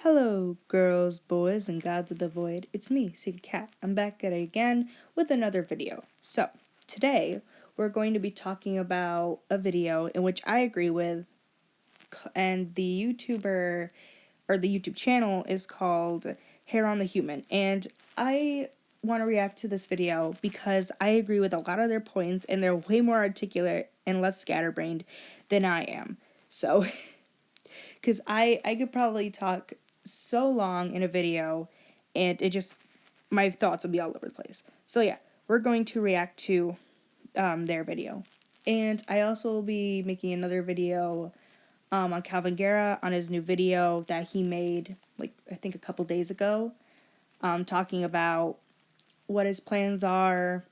Hello, girls, boys, and gods of the void. It's me, CKCat. I'm back at it again with another video. So, today, we're going to be talking about a video in which I agree with, and the YouTuber, or the YouTube channel is called HeronTheHuman, and I want to react to this video because I agree with a lot of their points, and they're way more articulate and less scatterbrained than I am. So, because I could probably talk so long in a video and my thoughts will be all over the place. So yeah, we're going to react to their video. And I also will be making another video on Calvin Guerra on his new video that he made, like, I think a couple days ago, talking about what his plans are,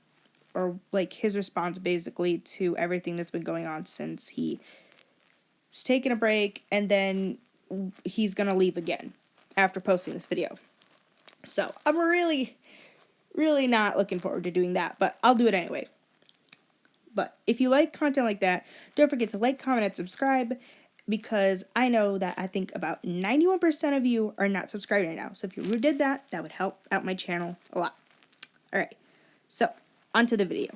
or like his response basically to everything that's been going on since he was taking a break, and then he's gonna leave again after posting this video. So I'm really not looking forward to doing that, but I'll do it anyway. But if you like content like that, don't forget to like, comment, and subscribe, because I know that I think about 91% of you are not subscribed right now. So if you did that, that would help out my channel a lot. Alright, so onto the video.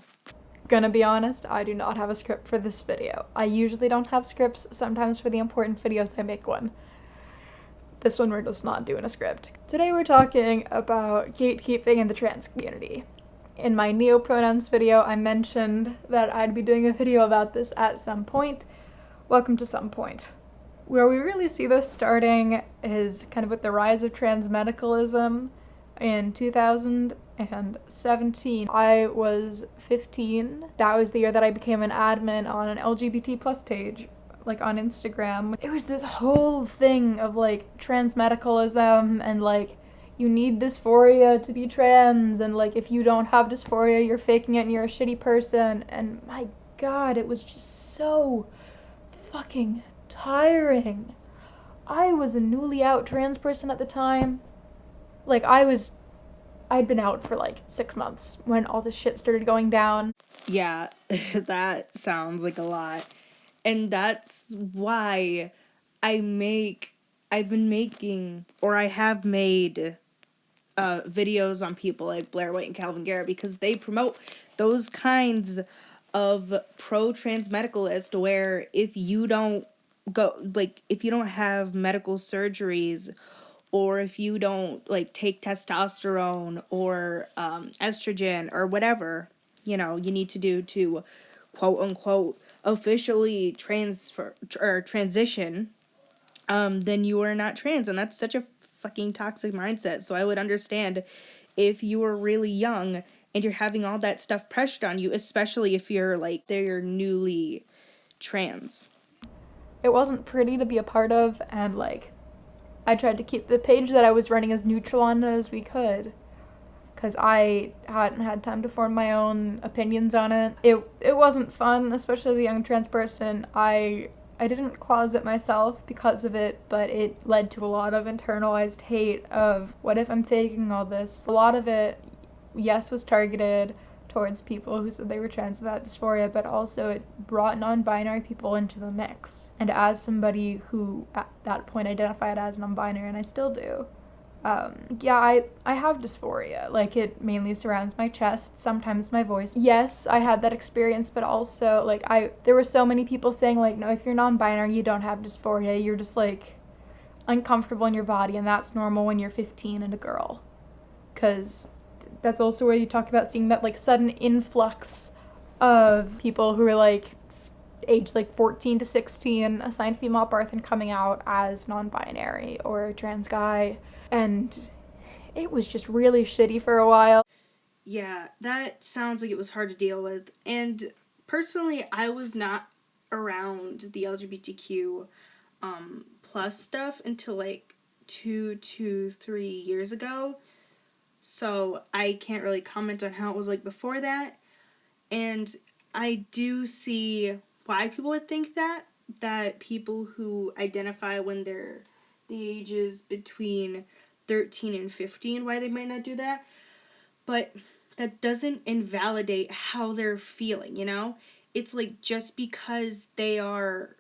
Gonna be honest, I do not have a script for this video. I usually don't have scripts. Sometimes for the important videos I make one. This one we're just not doing a script. Today we're talking about gatekeeping in the trans community. In my neo-pronouns video, I mentioned that I'd be doing a video about this at some point. Welcome to some point. Where we really see this starting is kind of with the rise of trans medicalism in 2017. I was 15. That was the year that I became an admin on an LGBT plus page, like on Instagram. It was this whole thing of like trans medicalism and like you need dysphoria to be trans, and like if you don't have dysphoria you're faking it and you're a shitty person. And my god, it was just so fucking tiring. I was a newly out trans person at the time. Like I'd been out for like 6 months when all this shit started going down. Yeah, that sounds like a lot. And that's why I have made videos on people like Blair White and Calvin Guerra, because they promote those kinds of pro-trans medicalist where if you don't have medical surgeries, or if you don't like take testosterone or estrogen or whatever, you need to do to quote unquote officially transition, then you are not trans. And that's such a fucking toxic mindset. So I would understand if you were really young and you're having all that stuff pressured on you, especially if they're newly trans. It wasn't pretty to be a part of, and like I tried to keep the page that I was running as neutral on as we could, because I hadn't had time to form my own opinions on it. It wasn't fun, especially as a young trans person. I didn't closet myself because of it, but it led to a lot of internalized hate of what if I'm faking all this. A lot of it, yes, was targeted towards people who said they were trans without dysphoria, but also it brought non-binary people into the mix. And as somebody who at that point identified as non-binary, and I still do, yeah, I have dysphoria. Like, it mainly surrounds my chest, sometimes my voice. Yes, I had that experience, but also, like, there were so many people saying, like, no, if you're non-binary, you don't have dysphoria, you're just, like, uncomfortable in your body, and that's normal when you're 15 and a girl. Because that's also where you talk about seeing that, like, sudden influx of people who are, like, aged, like, 14 to 16, assigned female at birth and coming out as non-binary or a trans guy. And it was just really shitty for a while. Yeah, that sounds like it was hard to deal with. And personally, I was not around the LGBTQ plus stuff until like 2 to 3 years ago. So I can't really comment on how it was like before that. And I do see why people would think that people who identify when they're the ages between 13 and 15, why they might not do that. But that doesn't invalidate how they're feeling, It's like, just because they are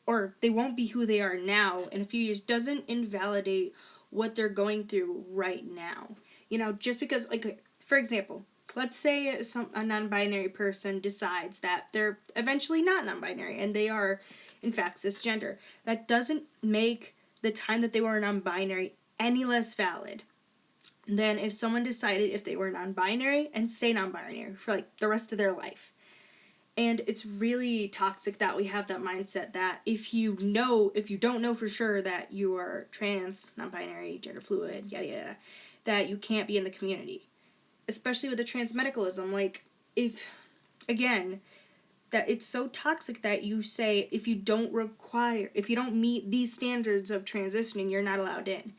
or they won't be who they are now in a few years doesn't invalidate what they're going through right now. You know, just because, like, for example, let's say a non-binary person decides that they're eventually not non-binary and they are, in fact, cisgender. That doesn't make the time that they were non-binary any less valid than if someone decided if they were non-binary and stay non-binary for, like, the rest of their life. And it's really toxic that we have that mindset that if you don't know for sure that you are trans, non-binary, gender fluid, yada yada, that you can't be in the community. Especially with the trans medicalism, like, again, that it's so toxic that you say if you don't meet these standards of transitioning, you're not allowed in.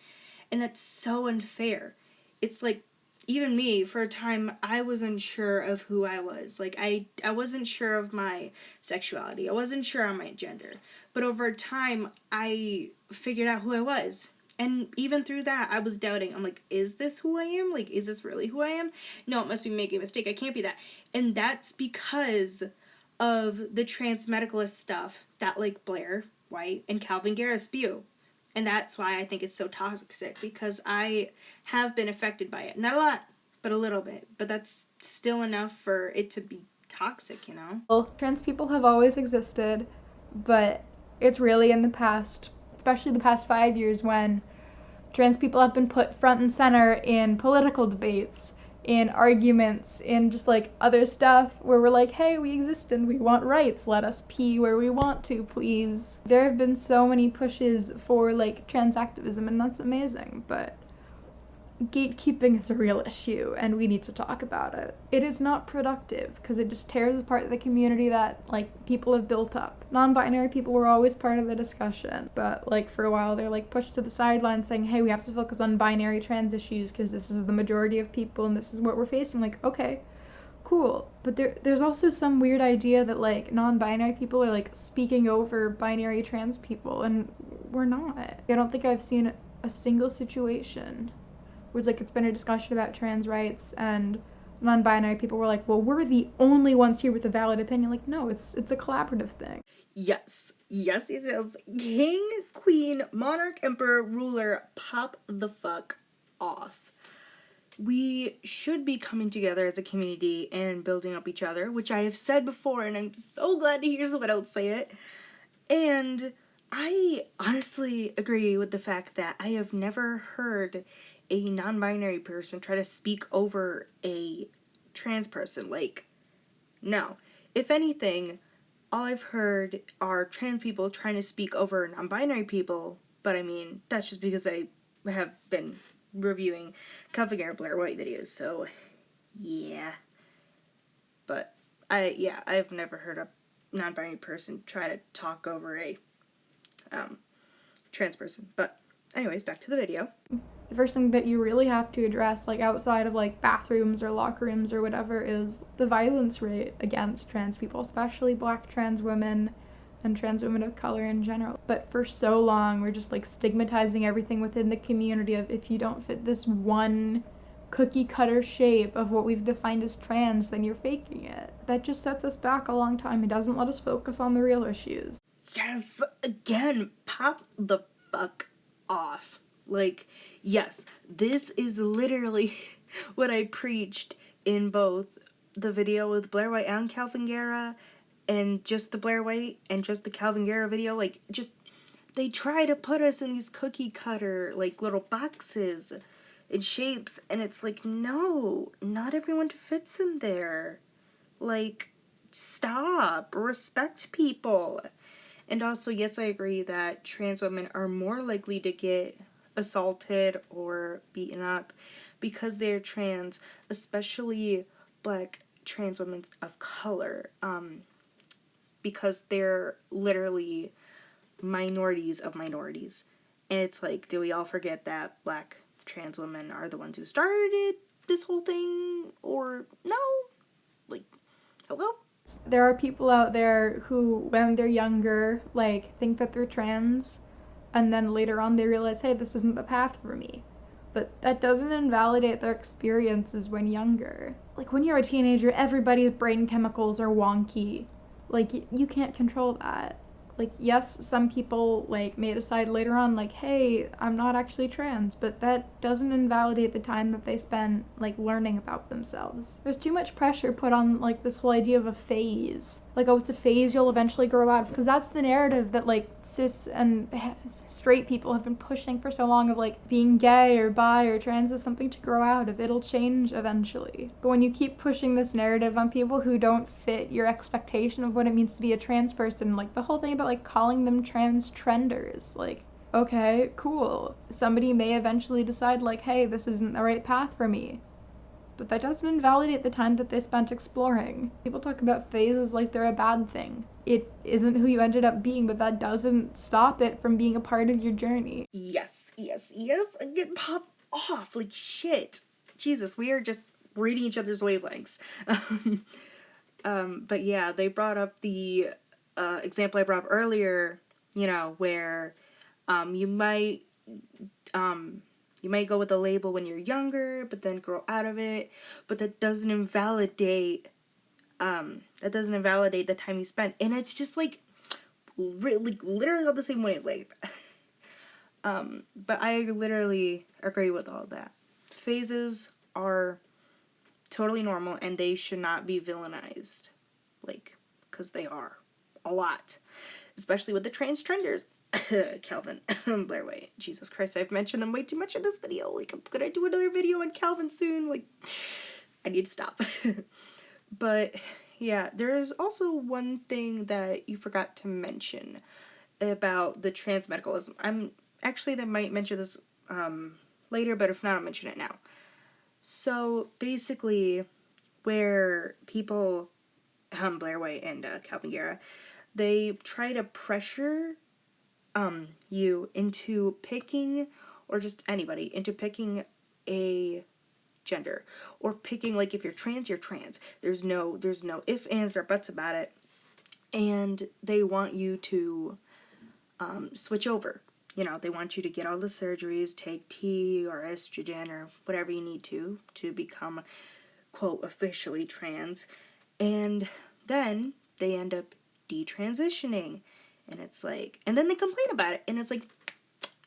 And that's so unfair. It's like, even me, for a time, I was unsure of who I was. Like, I wasn't sure of my sexuality. I wasn't sure on my gender. But over time, I figured out who I was. And even through that, I was doubting. I'm like, is this who I am? Like, is this really who I am? No, it must be making a mistake. I can't be that. And that's because of the trans medicalist stuff that, like, Blair White and Calvin Garris spew. And that's why I think it's so toxic, because I have been affected by it. Not a lot, but a little bit. But that's still enough for it to be toxic, you know? Well, trans people have always existed, but it's really in the past, especially the past 5 years, when trans people have been put front and center in political debates, in arguments, in just like other stuff where we're like, hey, we exist and we want rights, let us pee where we want to, please. There have been so many pushes for like trans activism, and that's amazing, but gatekeeping is a real issue and we need to talk about it. It is not productive because it just tears apart the community that like people have built up. Non-binary people were always part of the discussion, but like for a while they're like pushed to the sidelines saying, hey, we have to focus on binary trans issues because this is the majority of people and this is what we're facing. Like, okay, cool, but there's also some weird idea that like non-binary people are like speaking over binary trans people, and we're not. I don't think I've seen a single situation where like it's been a discussion about trans rights and non-binary people were like, well, we're the only ones here with a valid opinion. Like, no, it's a collaborative thing. Yes. King, queen, monarch, emperor, ruler, pop the fuck off. We should be coming together as a community and building up each other, which I have said before, and I'm so glad to hear someone else say it. And I honestly agree with the fact that I have never heard a non-binary person try to speak over a trans person. Like, no. If anything, all I've heard are trans people trying to speak over non-binary people, but I mean, that's just because I have been reviewing Calvin Garris Blair White videos, so yeah. But I've never heard a non-binary person try to talk over a trans person. But anyways, back to the video. The first thing that you really have to address, like outside of like bathrooms or locker rooms or whatever, is the violence rate against trans people, especially Black trans women and trans women of color in general. But for so long, we're just like stigmatizing everything within the community of if you don't fit this one cookie cutter shape of what we've defined as trans, then you're faking it. That just sets us back a long time. It doesn't let us focus on the real issues. Yes, again, pop the fuck off. Like, yes, this is literally what I preached in both the video with Blair White and Calvin Garris, and just the Blair White and just the Calvin Garris video. Like, just, they try to put us in these cookie cutter, like, little boxes and shapes, and it's like, no, not everyone fits in there. Like, stop, respect people. And also, yes, I agree that trans women are more likely to get assaulted or beaten up because they're trans, especially Black trans women of color, because they're literally minorities of minorities. And it's like, do we all forget that Black trans women are the ones who started this whole thing? Or no? Like, hello? There are people out there who, when they're younger, like, think that they're trans, and then later on they realize, hey, this isn't the path for me. But that doesn't invalidate their experiences when younger. Like, when you're a teenager, everybody's brain chemicals are wonky. Like, you can't control that. Like, yes, some people, like, may decide later on, like, hey, I'm not actually trans, but that doesn't invalidate the time that they spend, like, learning about themselves. There's too much pressure put on, like, this whole idea of a phase. Like, oh, it's a phase you'll eventually grow out of, because that's the narrative that, like, cis and straight people have been pushing for so long of, like, being gay or bi or trans is something to grow out of. It'll change eventually. But when you keep pushing this narrative on people who don't fit your expectation of what it means to be a trans person, like, the whole thing about, like, calling them trans trenders, like, okay, cool. Somebody may eventually decide, like, hey, this isn't the right path for me. But that doesn't invalidate the time that they spent exploring. People talk about phases like they're a bad thing. It isn't who you ended up being, but that doesn't stop it from being a part of your journey. Yes. I get popped off like shit. Jesus, we are just reading each other's wavelengths. But yeah, they brought up the example I brought up earlier, where you might go with a label when you're younger, but then grow out of it. But that doesn't invalidate the time you spent. And it's just like really literally all the same wavelength. But I literally agree with all that. Phases are totally normal and they should not be villainized. Like, because they are. A lot. Especially with the trans trenders. Calvin, Blair White. Jesus Christ, I've mentioned them way too much in this video. Like, I'm gonna do another video on Calvin soon. Like, I need to stop. But, yeah, there's also one thing that you forgot to mention about the trans medicalism. They might mention this later, but if not, I'll mention it now. So, basically, where people, Blair White and Calvin Guerra, they try to pressure you into picking, or just anybody, into picking a gender. Or picking, like, if you're trans, you're trans. There's no ifs, ands, or buts about it. And they want you to switch over. They want you to get all the surgeries, take T or estrogen or whatever you need to become, quote, officially trans. And then they end up detransitioning. And it's like, and then they complain about it. And it's like,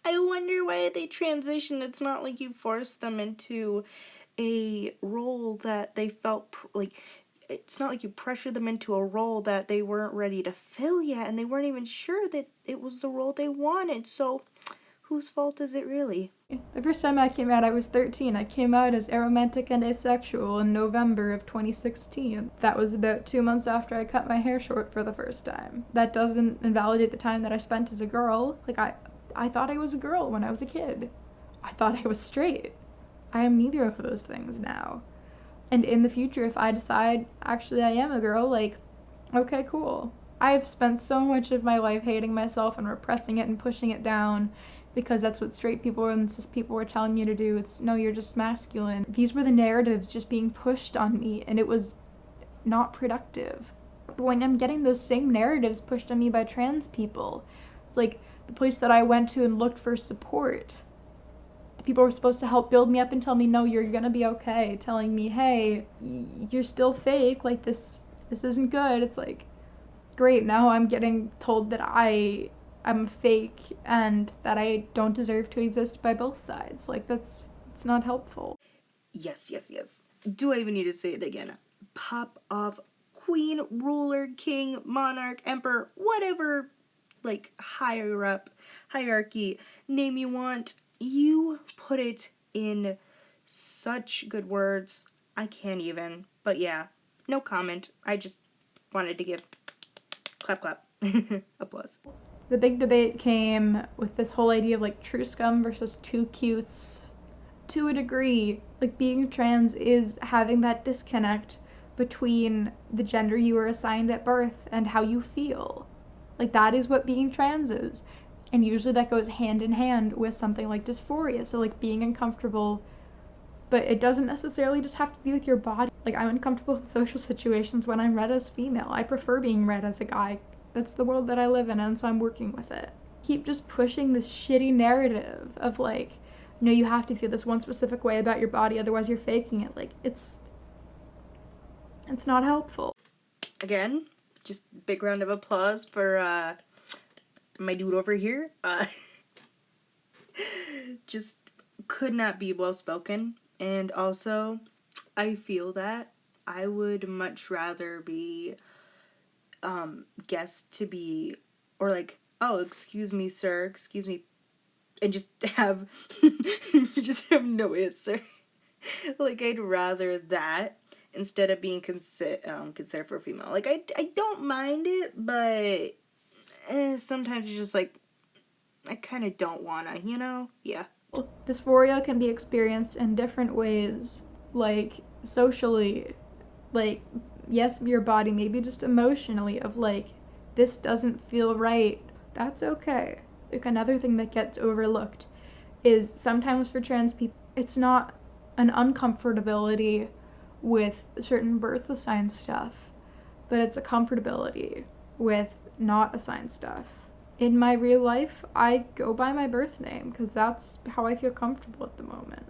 I wonder why they transitioned. It's not like you forced them into a role that they felt like. It's not like you pressured them into a role that they weren't ready to fill yet, and they weren't even sure that it was the role they wanted. So, whose fault is it really? The first time I came out, I was 13. I came out as aromantic and asexual in November of 2016. That was about 2 months after I cut my hair short for the first time. That doesn't invalidate the time that I spent as a girl. Like, I thought I was a girl when I was a kid. I thought I was straight. I am neither of those things now. And in the future, if I decide, actually I am a girl, like, okay, cool. I've spent so much of my life hating myself and repressing it and pushing it down because that's what straight people and cis people were telling me to do. It's, no, you're just masculine. These were the narratives just being pushed on me, and it was not productive. But when I'm getting those same narratives pushed on me by trans people, it's like the place that I went to and looked for support. People were supposed to help build me up and tell me, no, you're gonna be okay. Telling me, hey, you're still fake, like this isn't good. It's like, great, now I'm getting told that I'm fake and that I don't deserve to exist by both sides. Like, it's not helpful. Yes. Do I even need to say it again? Pop off, queen, ruler, king, monarch, emperor, whatever, like, higher up, hierarchy, name you want. You put it in such good words. I can't even. But yeah, no comment. I just wanted to give clap applause. The big debate came with this whole idea of, like, true scum versus too cutes. To a degree, like, being trans is having that disconnect between the gender you were assigned at birth and how you feel. Like, that is what being trans is. And usually that goes hand in hand with something like dysphoria, so, like, being uncomfortable. But it doesn't necessarily just have to be with your body. Like, I'm uncomfortable in social situations when I'm read as female. I prefer being read as a guy. That's the world that I live in, and so I'm working with it. Keep just pushing this shitty narrative of, like, no, you have to feel this one specific way about your body, otherwise you're faking it. Like, it's not helpful. Again, just big round of applause for my dude over here, just could not be well spoken. And also, I feel that I would much rather be guessed to be, or like, oh, excuse me, sir, excuse me, and just have no answer. Like, I'd rather that instead of being considered for a female. Like, I don't mind it, but sometimes it's just like, I kind of don't wanna, you know? Yeah. Dysphoria can be experienced in different ways, like socially, like, yes, your body, maybe just emotionally, of like, this doesn't feel right. That's okay. Like, another thing that gets overlooked is sometimes for trans people, it's not an uncomfortability with certain birth assigned stuff, but it's a comfortability with not assigned stuff. In my real life, I go by my birth name because that's how I feel comfortable at the moment.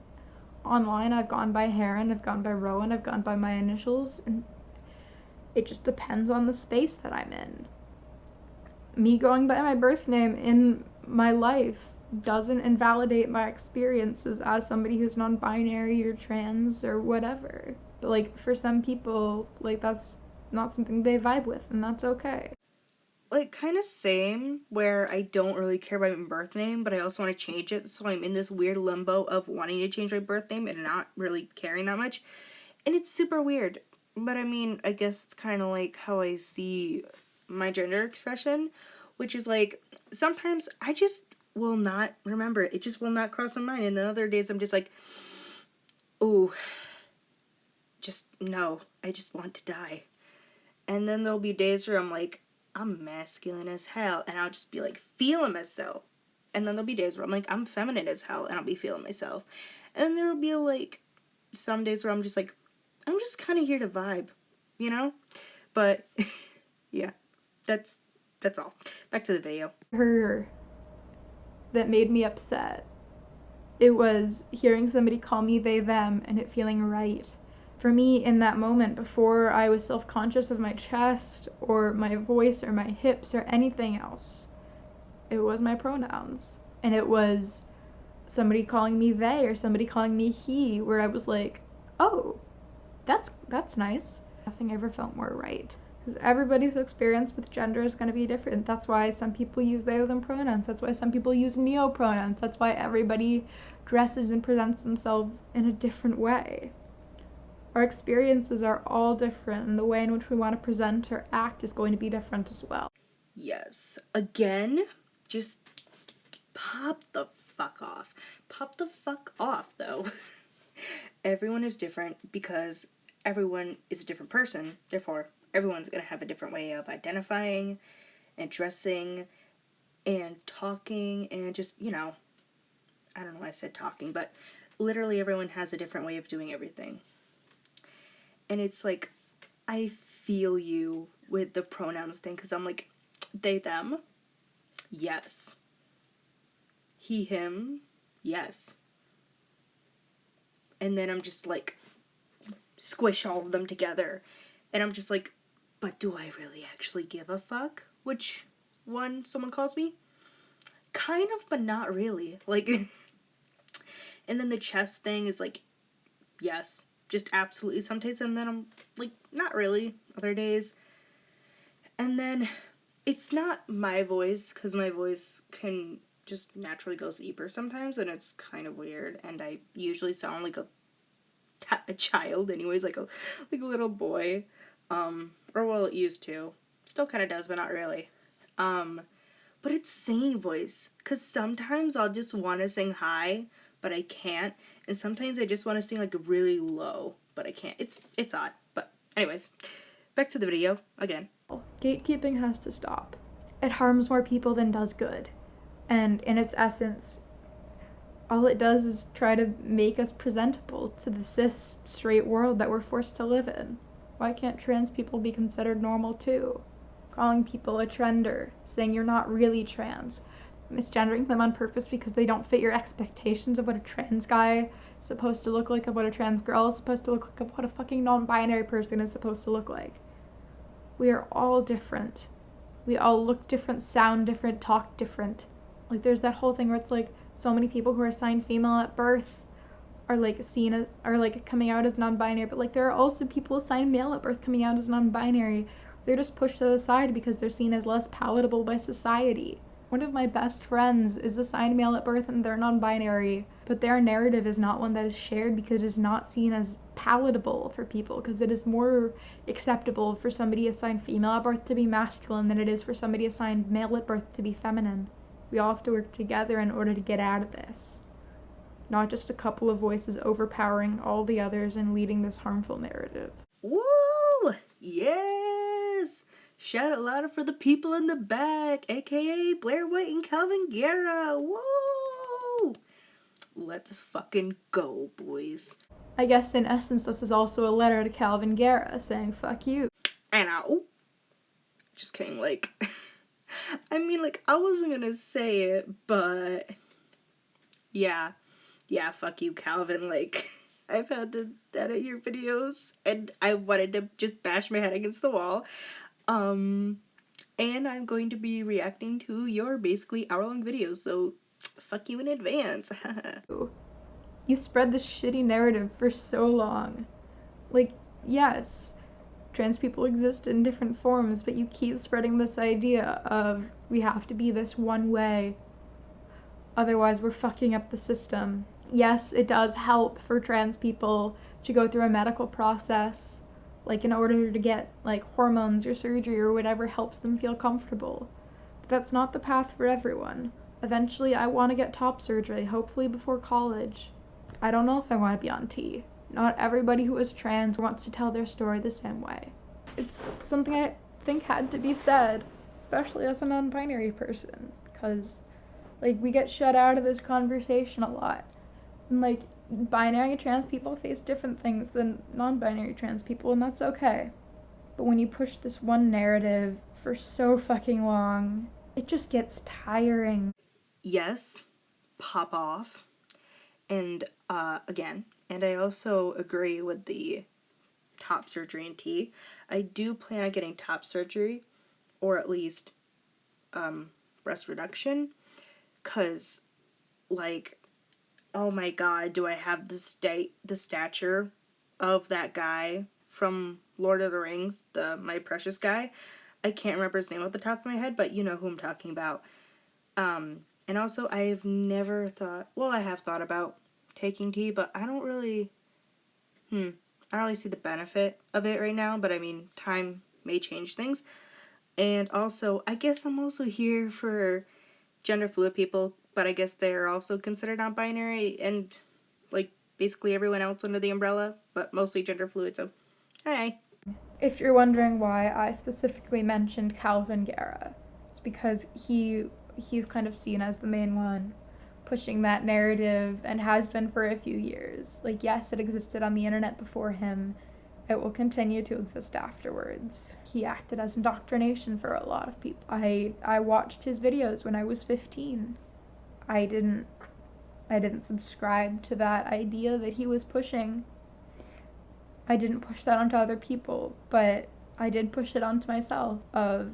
Online, I've gone by Heron, I've gone by Rowan, I've gone by my initials, and it just depends on the space that I'm in. Me going by my birth name in my life doesn't invalidate my experiences as somebody who's non-binary or trans or whatever. But like, for some people, like, that's not something they vibe with, and that's okay. Like, kind of same, where I don't really care about my birth name, but I also want to change it, so I'm in this weird limbo of wanting to change my birth name and not really caring that much, and it's super weird. But I mean, I guess it's kind of like how I see my gender expression, which is like, sometimes I just will not remember it. It just will not cross my mind, and then other days I'm just like, ooh, just no, I just want to die. And then there'll be days where I'm like, I'm masculine as hell, and I'll just be like feeling myself. And then there'll be days where I'm like, I'm feminine as hell, and I'll be feeling myself. And then there'll be like some days where I'm just like, I'm just kind of here to vibe, you know? But yeah, that's all. Back to the video. Her that made me upset. It was hearing somebody call me they, them, and it feeling right. For me, in that moment, before I was self-conscious of my chest or my voice or my hips or anything else, it was my pronouns. And it was somebody calling me they or somebody calling me he, where I was like, oh, that's nice. Nothing ever felt more right. Because everybody's experience with gender is going to be different. That's why some people use they, them pronouns. That's why some people use neo pronouns. That's why everybody dresses and presents themselves in a different way. Our experiences are all different, and the way in which we want to present or act is going to be different as well. Yes. Again, just pop the fuck off. Pop the fuck off, though. Everyone is different because everyone is a different person. Therefore, everyone's going to have a different way of identifying and dressing and talking and just, you know, I don't know why I said talking, but literally everyone has a different way of doing everything. And it's like, I feel you with the pronouns thing, because I'm like, they, them, yes. He, him, yes. And then I'm just like, squish all of them together. And I'm just like, but do I really actually give a fuck which one someone calls me? Kind of, but not really. Like, and then the chest thing is like, yes. Just absolutely some days, and then I'm like, not really other days. And then it's not my voice, because my voice can just naturally go deeper sometimes, and it's kind of weird, and I usually sound like a child anyways, like a little boy, or well, it used to. Still kind of does, but not really. But it's singing voice, because sometimes I'll just want to sing high, but I can't. And sometimes I just want to sing like really low, but I can't. It's odd. But anyways, back to the video again. Gatekeeping has to stop. It harms more people than does good. And in its essence, all it does is try to make us presentable to the cis straight world that we're forced to live in. Why can't trans people be considered normal too? Calling people a trender, saying you're not really trans, misgendering them on purpose because they don't fit your expectations of what a trans guy is supposed to look like, of what a trans girl is supposed to look like, of what a fucking non-binary person is supposed to look like. We are all different. We all look different, sound different, talk different. Like, there's that whole thing where it's like so many people who are assigned female at birth are like seen as, are like coming out as non-binary, but like there are also people assigned male at birth coming out as non-binary. They're just pushed to the side because they're seen as less palatable by society. One of my best friends is assigned male at birth and they're non-binary, but their narrative is not one that is shared because it is not seen as palatable for people, because it is more acceptable for somebody assigned female at birth to be masculine than it is for somebody assigned male at birth to be feminine. We all have to work together in order to get out of this. Not just a couple of voices overpowering all the others and leading this harmful narrative. Woo! Yes! Shout out louder for the people in the back, aka Blair White and Calvin Guerra. Woo! Let's fucking go, boys. I guess in essence this is also a letter to Calvin Guerra saying fuck you. And just kidding, like, I mean, like, I wasn't gonna say it, but yeah, fuck you, Calvin. Like, I've had to edit your videos and I wanted to just bash my head against the wall. And I'm going to be reacting to your basically hour-long videos, so fuck you in advance. You spread this shitty narrative for so long. Like, yes, trans people exist in different forms, but you keep spreading this idea of we have to be this one way, otherwise we're fucking up the system. Yes, it does help for trans people to go through a medical process, like in order to get like hormones or surgery or whatever helps them feel comfortable. But that's not the path for everyone. Eventually I want to get top surgery, hopefully before college. I don't know if I want to be on T. Not everybody who is trans wants to tell their story the same way. It's something I think had to be said, especially as a non-binary person, because like we get shut out of this conversation a lot. And like binary trans people face different things than non-binary trans people, and that's okay. But when you push this one narrative for so fucking long, it just gets tiring. Yes, pop off. And again, and I also agree with the top surgery in T. I do plan on getting top surgery, or at least breast reduction, because, like, oh my god, do I have the stature of that guy from Lord of the Rings, my precious guy. I can't remember his name off the top of my head, but you know who I'm talking about. And also, I've never thought, well, I have thought about taking T, but I don't really see the benefit of it right now, but I mean, time may change things. And also, I guess I'm also here for gender fluid people, but I guess they're also considered non-binary and like basically everyone else under the umbrella, but mostly gender fluid, so hey. If you're wondering why I specifically mentioned Calvin Guerra, it's because he's kind of seen as the main one pushing that narrative and has been for a few years. Like, yes, it existed on the internet before him. It will continue to exist afterwards. He acted as indoctrination for a lot of people. I watched his videos when I was 15. I didn't subscribe to that idea that he was pushing. I didn't push that onto other people, but I did push it onto myself of,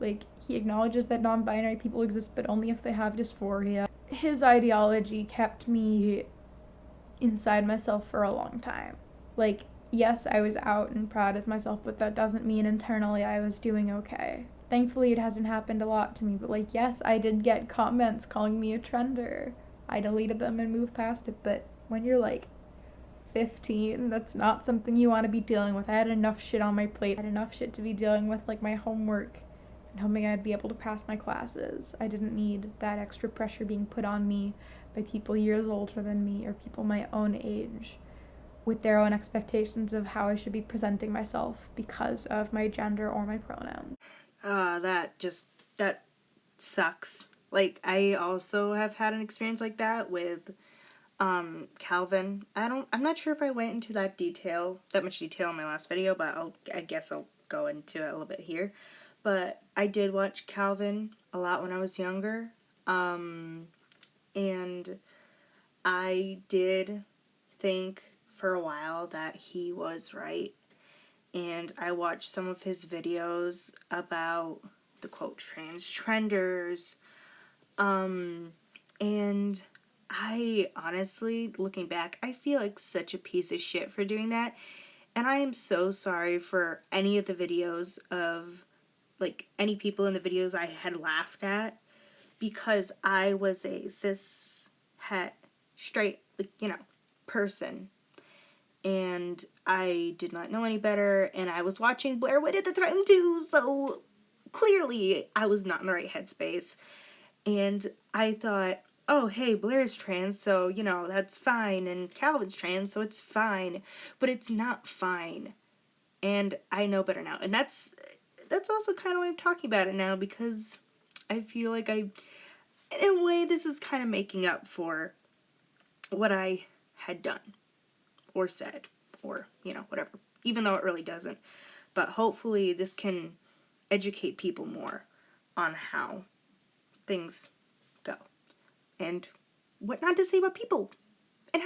like, he acknowledges that non-binary people exist, but only if they have dysphoria. His ideology kept me inside myself for a long time. Like, yes, I was out and proud of myself, but that doesn't mean internally I was doing okay. Thankfully, it hasn't happened a lot to me, but like, yes, I did get comments calling me a trender. I deleted them and moved past it, but when you're like 15, that's not something you want to be dealing with. I had enough shit on my plate. I had enough shit to be dealing with, like my homework and hoping I'd be able to pass my classes. I didn't need that extra pressure being put on me by people years older than me or people my own age with their own expectations of how I should be presenting myself because of my gender or my pronouns. That sucks. Like, I also have had an experience like that with Calvin. I'm not sure if I went into that much detail in my last video, but I guess I'll go into it a little bit here. But I did watch Calvin a lot when I was younger. And I did think for a while that he was right. And I watched some of his videos about the quote trans trenders. And I honestly, looking back, I feel like such a piece of shit for doing that. And I am so sorry for any of the videos of, like, any people in the videos I had laughed at, because I was a cis, het, straight, like, person. And I did not know any better, and I was watching Blair Witch at the time too, so clearly I was not in the right headspace. And I thought, oh, hey, Blair's trans, so, that's fine, and Calvin's trans, so it's fine. But it's not fine. And I know better now. And that's also kind of why I'm talking about it now, because I feel like in a way, this is kind of making up for what I had done, or said, or, whatever. Even though it really doesn't. But hopefully this can educate people more on how things go, and what not to say about people, and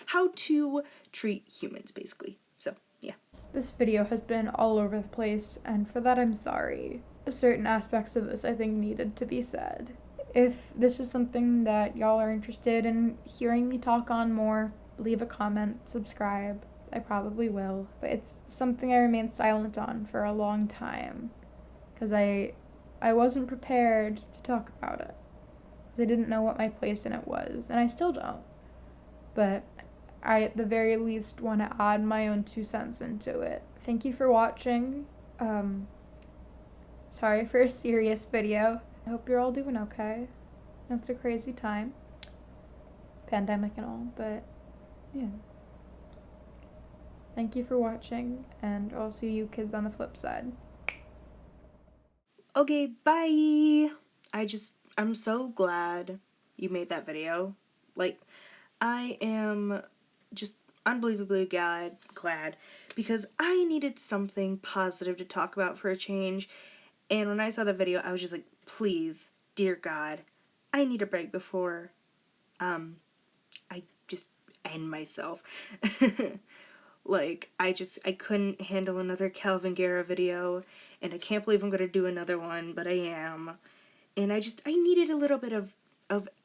how to treat humans, basically. So yeah, This video has been all over the place, and for that I'm sorry. Certain aspects of this I think needed to be said. If this is something that y'all are interested in hearing me talk on more, leave a comment, subscribe. I probably will, but it's something I remained silent on for a long time, because I wasn't prepared to talk about it. I didn't know what my place in it was, and I still don't. But I, at the very least, want to add my own 2 cents into it. Thank you for watching. Sorry for a serious video. I hope you're all doing okay. It's a crazy time. Pandemic and all, but yeah. Thank you for watching, and I'll see you kids on the flip side. okay, bye. I'm so glad you made that video. Like, I am just unbelievably glad, because I needed something positive to talk about for a change. And when I saw the video, I was just like, please, dear God, I need a break before I just end myself. Like, I couldn't handle another Calvin Guerra video, and I can't believe I'm gonna do another one, but I am. And I needed a little bit of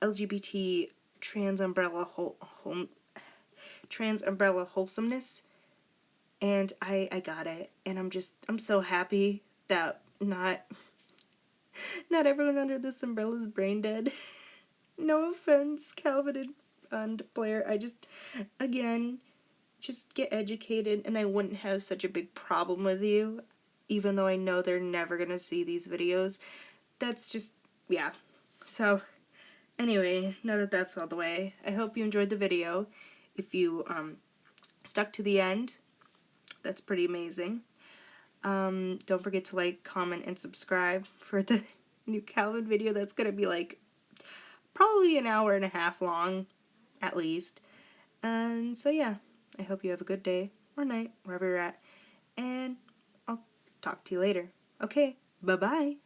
LGBT trans umbrella wholesomeness, and I got it. And I'm so happy that not everyone under this umbrella is brain dead. No offense, Calvin and Blair. Again, just get educated, and I wouldn't have such a big problem with you, even though I know they're never gonna see these videos. That's just, yeah. So, anyway, now that that's all the way, I hope you enjoyed the video. If you stuck to the end, that's pretty amazing. Don't forget to like, comment, and subscribe for the new Calvin video. That's gonna be like probably an hour and a half long, at least. And so yeah, I hope you have a good day or night, wherever you're at, and I'll talk to you later. Okay, bye-bye.